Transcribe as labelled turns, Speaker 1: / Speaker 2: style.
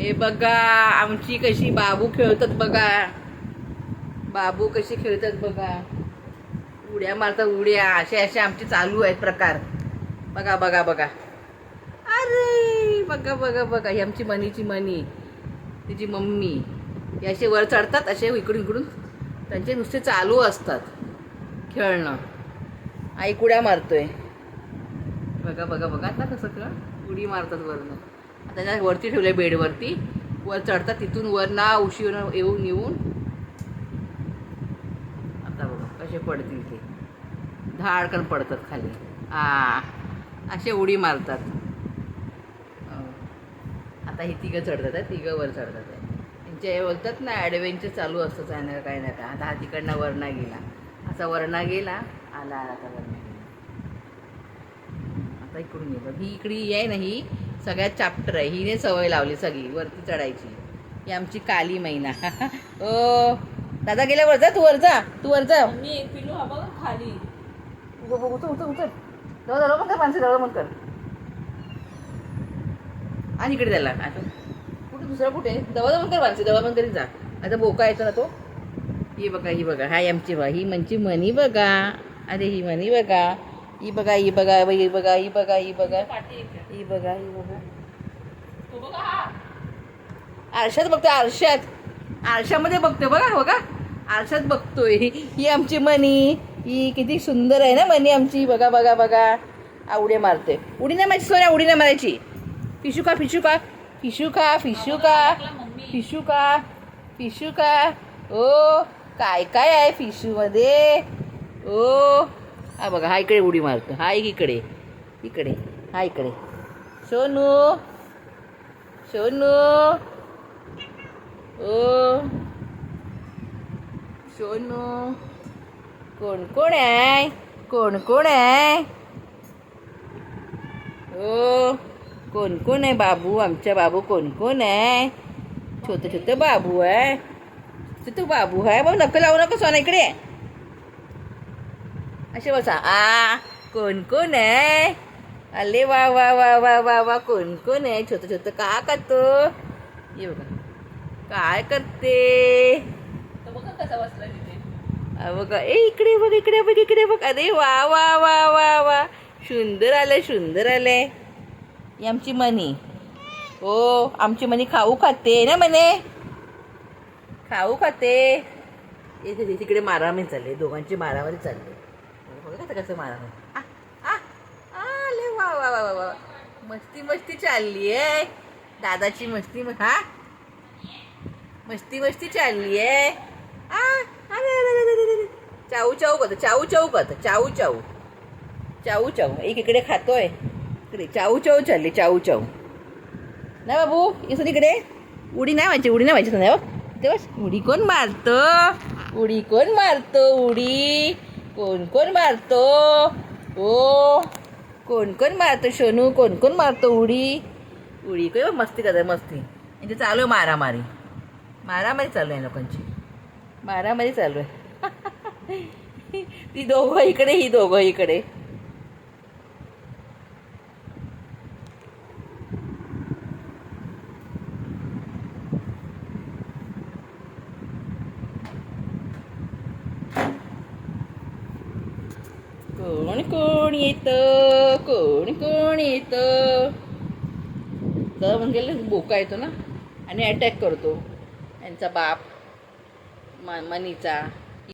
Speaker 1: हे बघा आमची कशी बाबू खेळतात बघा. बाबू कशी खेळतात बघा. उड्या मारतात उड्या. असे असे आमचे चालू आहेत प्रकार. बघा बघा बघा. अरे बघा बघा बघा. ही आमची मनीची मनी, तिची मम्मी. हे असे वर चढतात असे इकडून इकडून. त्यांचे नुसते चालू असतात खेळणं. आई उड्या मारतोय. बघा बघा बघा. आता कसं का उडी मारतात वरनं. आता त्याच्या वरती ठेवले बेडवरती. वर चढतात तिथून वर ना उशीर येऊन येऊन. आता बघा कसे पडतील ते. धाडकन पडतात खाली. असे उडी मारतात. आता ही तिघं चढतात आहे. तिघं वर चढतात आहे. त्यांचे बोलतात ना ॲडव्हेंचर चालू असतं काय ना काय ना काय. आता हा तिकडनं वरना गेला. असा वरना गेला. आला आला आता वरना गेला. आता इकडून येतो. ही इकडे आहे ना, ही सगळ्यात चॅप्टर आहे. हिने सवय लावली सगळी वरती चढायची. ही आमची काली मैना. ओ दादा गेल्या वर जा. तू वर जा. तू वर जा.
Speaker 2: पिलू हा बघा खाली.
Speaker 1: उतर उतर उतर. जवळ मग कर. माणसं जवळ मग कर. आणि इकडे त्याला आता कुठे दुसरा कुठे दवा मग कर. माणसं दवा मग तरी जा. आता बोका येतो ना तो. ही बघा ही बघा. हाय आमची बघा. ही म्हणजे मनी बघा. अरे ही मनी बघा. ही बघा ही बघा ही बघा ही बघा ही बघा ही बघा ही बघा. आरशात बघतोय. आरशामध्ये बघतोय बघा बघा. आरशात बघतोय. ही आमची मनी. ही किती सुंदर आहे ना मनी आमची. बघा बघा बघा. उड्या मारते. उडी नाही मारायची सोन्या. उडी नाही मारायची. फिशू का फिशू का फिशू का फिशू का फिशू का फिशू का. ओ काय काय आहे फिशू मध्ये. ओ हा बघा. हा इकडे उडी मारतो. हा इकडे इकडे. हा इकडे. सोनू सोनू. ओ सोनू. कोण कोण आहे. कोण कोण आहे. ओ कोण कोण आहे. बाबू आमच्या बाबू कोण कोण आहे. छोटं छोटं बाबू आहे. तो बाबू आहे. बाबू नक्क लावू नको सोना. इकडे असे बसा. कोण कोण आहे. अले वा वा वा वा वा वा. कोण कोण आहे. छोटं छोटं का करतो. ये बघा काय करते.
Speaker 2: बघा कसा बसला तिथे.
Speaker 1: बघा. इकडे बघ इकडे बघ इकडे बघ. अरे वा वा वा वा वा. सुंदर आलंय सुंदर आलंय. ही आमची मनी. हो आमची मनी खाऊ खाते ना म्हणे. खाऊ खाते. इथे तिकडे मारामारी चालली. दोघांची मारामारी चालली. बघा आता कसं मारामारी. वा वा वा वा. मस्ती मस्ती चालली आहे. दादाची मस्ती. हा मस्ती मस्ती चालली आहे. चाऊ चाऊ करतो. चाऊ चाऊ करतो. चाऊ चाऊ चाऊ चाऊ. एक इकडे खातोय. इकडे चाऊ चाऊ चालली. चाऊ चाऊ. नाही बाबू येतो तिकडे. उडी नाही व्हायची. उडी नाही व्हायची. नाही बघ तेव्हाच. उडी कोण मारतो. उडी कोण मारतो. उडी कोण कोण मारतो. ओ कोण कोण मारतो. सोनू कोण कोण मारतो उडी. उडी काय मस्ती करतात मस्ती. म्हणजे चालू आहे मारामारी. मारामारी चालू आहे लोकांची. मारामारी चालू आहे. ती दोघं इकडे ही दोघं इकडे. कोण कोण येतं. कोण कोण येतं. तर म्हणजे बोका येतो ना आणि अटॅक करतो. यांचा बाप मनीचा.